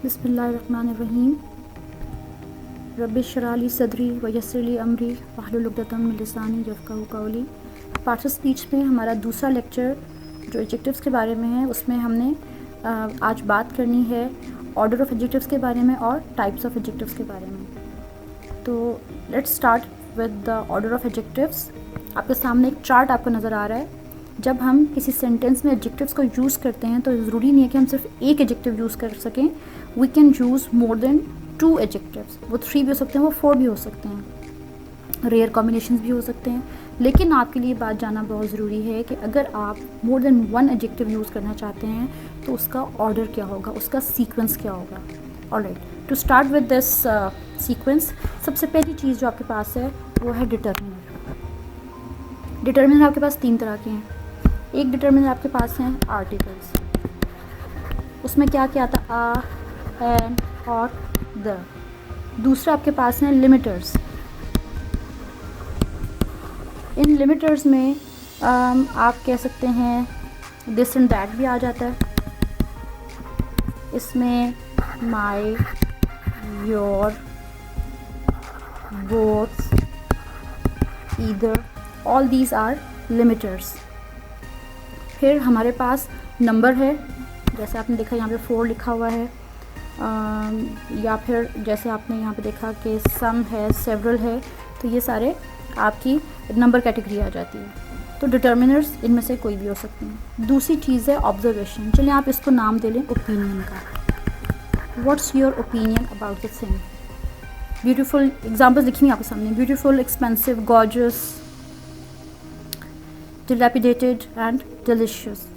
बिस्मिल्लाहिर्रहमानिर्रहीम। रब्बिश रह ली सदरी व यस्सिर ली अमरी वहलुल उक़दतम मिन लिसानी यफ़क़हू क़ौली। पार्ट ऑफ स्पीच में हमारा दूसरा लेक्चर जो एडजेक्टिव्स के बारे में है, उसमें हमने आज बात करनी है ऑर्डर ऑफ एडजेक्टिव्स के बारे में और टाइप्स ऑफ एडजेक्टिव्स के बारे में। तो let's start with the order of adjectives. आपके सामने एक चार्ट आपको नज़र आ रहा है। जब हम किसी सेंटेंस में एडजेक्टिव्स को यूज़ करते हैं तो ज़रूरी नहीं है कि हम सिर्फ एक एडजेक्टिव यूज़ कर सकें। We can use more than 2 adjectives. वो 3 भी हो सकते हैं, वो 4 भी हो सकते हैं, रेयर कॉम्बिनेशंस भी हो सकते हैं। लेकिन आपके लिए बात जानना बहुत ज़रूरी है कि अगर आप मोर देन 1 एडजेक्टिव यूज़ करना चाहते हैं तो उसका ऑर्डर क्या होगा, उसका सीक्वेंस क्या होगा। Alright, to start with this sequence, सबसे पहली चीज़ जो आपके पास है वो है डिटर्मिनर। डिटर्मिनर आपके पास 3 तरह के हैं। एक डिटर्मिनर आपके पास हैं आर्टिकल्स, उसमें क्या क्या आता, आ, एन और द। दूसरा आपके पास हैं लिमिटर्स। इन लिमिटर्स में आप कह सकते हैं दिस एंड दैट भी आ जाता है। इसमें my, your, both, either, all these are limiters. फिर हमारे पास नंबर है, जैसे आपने देखा यहाँ पे 4 लिखा हुआ है, या फिर जैसे आपने यहाँ पे देखा कि सम है, सेवरल है, तो ये सारे आपकी नंबर कैटेगरी आ जाती है। तो डिटर्मिनर्स इनमें से कोई भी हो सकते हैं। दूसरी चीज़ है ऑब्जर्वेशन। चलिए आप इसको नाम दे लें ओपिनियन का। What's your opinion about the thing. Beautiful examples लिखी हुई आपके सामने, beautiful, expensive, gorgeous, dilapidated and delicious.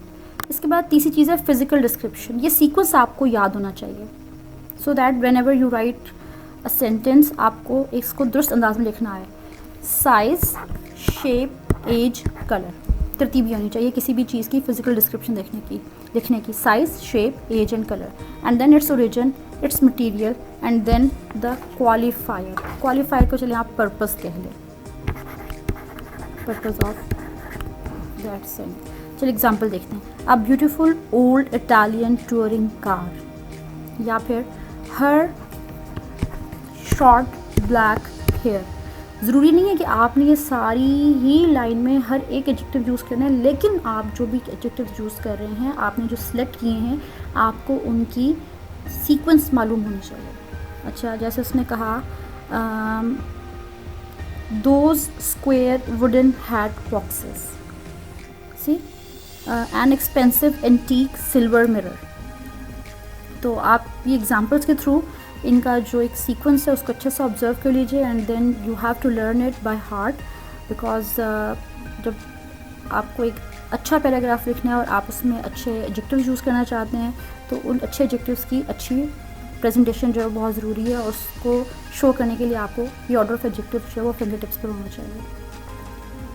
इसके बाद तीसरी चीज़ है फिजिकल डिस्क्रिप्शन। ये सीक्वेंस आपको याद होना चाहिए so that when ever you right a sentence आपको इसको दुरुस्त अंदाज में लिखना है। साइज, शेप, एज, कलर, तरतीब होनी चाहिए किसी भी चीज़ की फिजिकल डिस्क्रिप्शन लिखने की। Size, shape, age and colour, and then its origin, its material, and then the qualifier. Qualifier को चलिए आप पर्पस कह लें, पर्पस ऑफ दैट सेंटेंस। चलिए एग्जाम्पल देखते हैं। A beautiful old Italian touring car, या फिर हर शॉर्ट ब्लैक हेयर। ज़रूरी नहीं है कि आपने ये सारी ही लाइन में हर एक एडजेक्टिव यूज़ करना है, लेकिन आप जो भी एडजेक्टिव यूज़ कर रहे हैं, आपने जो सिलेक्ट किए हैं, आपको उनकी सीक्वेंस मालूम होनी चाहिए। अच्छा, जैसे उसने कहा those square wooden hat boxes, see an expensive antique silver mirror. तो आप ये एग्जाम्पल्स के थ्रू इनका जो एक सीक्वेंस है उसको अच्छे से ऑब्जर्व कर लीजिए, and then you have to learn it by heart. Because जब आपको एक अच्छा पैराग्राफ लिखना है और आप उसमें अच्छे एडजेक्टिव्स यूज़ करना चाहते हैं, तो उन अच्छे एडजेक्टिव्स की अच्छी प्रेजेंटेशन जो है बहुत ज़रूरी है, और उसको शो करने के लिए आपको ये ऑर्डर ऑफ एडजेक्टिव जो है वो फिंगर टिप्स पर होना चाहिए।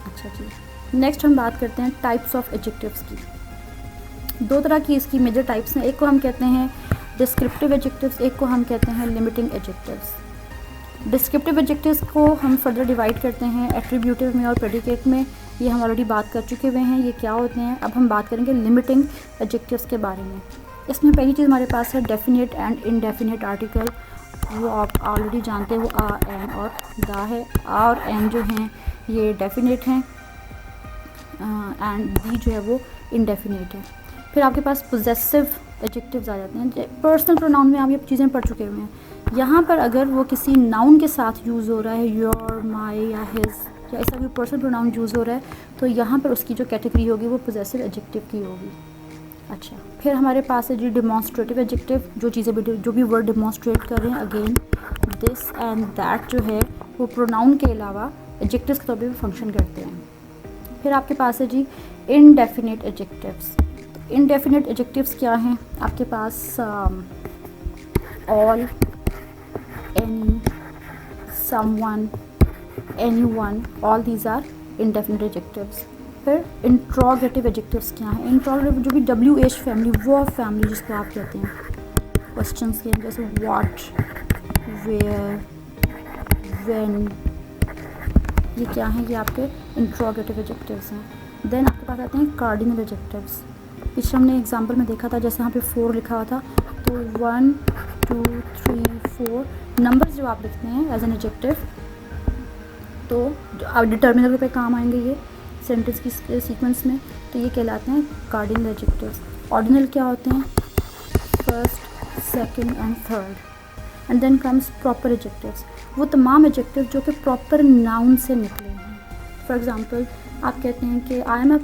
अच्छा जी, नेक्स्ट हम बात करते हैं टाइप्स ऑफ एडजेक्टिव्स की। 2 तरह की इसकी मेजर टाइप्स हैं। एक को हम कहते हैं डिस्क्रिप्टिव एडजेक्टिव्स, एक को हम कहते हैं लिमिटिंग एडजेक्टिव्स। डिस्क्रिप्टिव एडजेक्टिव्स को हम फर्दर डिवाइड करते हैं एट्रीब्यूटिव में और प्रेडिकेट में। ये हम ऑलरेडी बात कर चुके हुए हैं ये क्या होते हैं। अब हम बात करेंगे लिमिटिंग एडजेक्टिव्स के बारे में। इसमें पहली चीज़ हमारे पास है डेफिनेट एंड इनडेफिनेट आर्टिकल। वो आप ऑलरेडी जानते हैं, वो आ, एन और दा है। आ और एन जो हैं ये डेफिनेट हैं, एंड दी जो है वो इनडेफिनेट है। फिर आपके पास पोजेसिव एडजेक्टिव्स आ जाते हैं। पर्सनल प्रोनाउन में आप ये चीज़ें पढ़ चुके हुए हैं। यहाँ पर अगर वो किसी नाउन के साथ यूज़ हो रहा है, योर, माई या हिज, या ऐसा भी पर्सनल प्रोनाउन यूज़ हो रहा है, तो यहाँ पर उसकी जो कैटेगरी होगी वो पोजेसिव एडजेक्टिव की होगी। अच्छा, फिर हमारे पास है जी डिमॉन्स्ट्रेटिव एडजेक्टिव, जो भी वर्ड डिमॉन्स्ट्रेट कर रहे हैं। अगेन दिस एंड दैट जो है वो प्रोनाउन के अलावा एडजेक्टिव्स के तौर पर भी फंक्शन करते हैं। फिर आपके पास है जी इनडेफिनेट एडजेक्टिव्स। इनडेफिनेट एडजेक्टिव्स क्या हैं आपके पास? All, any, someone, anyone, all these are indefinite adjectives. फिर इंट्रोगेटिव एडजेक्टिव्स क्या हैं? इंट्रोगेटिव जो भी WH फैमिली, वो फैमिली जिसको आप कहते हैं क्वेश्चंस के, जैसे व्हाट, वेयर, व्हेन, ये क्या हैं? ये आपके इंट्रोगेटिव एडजेक्टिव्स हैं। देन आपके पास आते हैं कार्डिनल एडजेक्टिव्स। पिछले हमने एग्जाम्पल में देखा था, जैसे यहाँ पे 4 लिखा हुआ था, तो 1, 2 3 4 नंबर्स जो आप लिखते हैं एज एन एडजेक्टिव, तो अब डिटर्मिनर पे काम आएंगे ये सेंटेंस की सीक्वेंस में, तो ये कहलाते हैं कार्डिनल एडजेक्टिव्स। ऑर्डिनल क्या होते हैं? First, second and third. And then comes proper adjectives, वो तमाम एडजेक्टिव जो कि प्रॉपर नाउन से निकले हैं। फॉर एग्जांपल आप कहते हैं कि I am a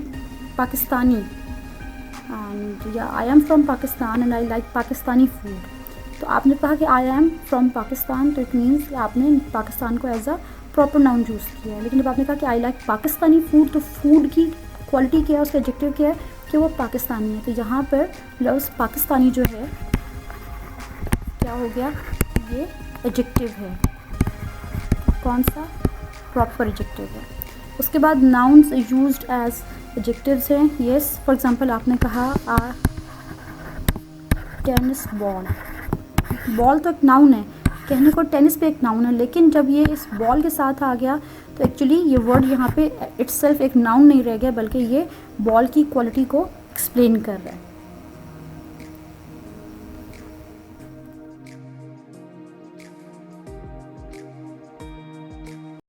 Pakistani and या I am from Pakistan and I like Pakistani food, तो आपने कहा कि आई एम फ्रॉम पाकिस्तान, तो इट मीन्स आपने पाकिस्तान को as a proper noun choose किया है। लेकिन जब आपने कहा कि आई लाइक पाकिस्तानी फूड, तो फूड की क्वालिटी क्या है, उसका एडजेक्टिव क्या है कि वो पाकिस्तानी है। तो यहाँ पर लफ्ज़ पाकिस्तानी जो है क्या हो गया, ये एडजेक्टिव है। कौन सा? प्रॉपर एडजेक्टिव है। उसके बाद नाउन्स यूज्ड एज एडजेक्टिव्स हैं। येस, फॉर एग्जांपल आपने कहा टेनिस बॉल, बॉल तो एक नाउन है, कहने को टेनिस पे एक नाउन है, लेकिन जब ये इस बॉल के साथ आ गया तो एक्चुअली ये वर्ड यहाँ पे इट्सेल्फ एक नाउन नहीं रह गया, बल्कि ये बॉल की क्वालिटी को एक्सप्लेन कर रहा है।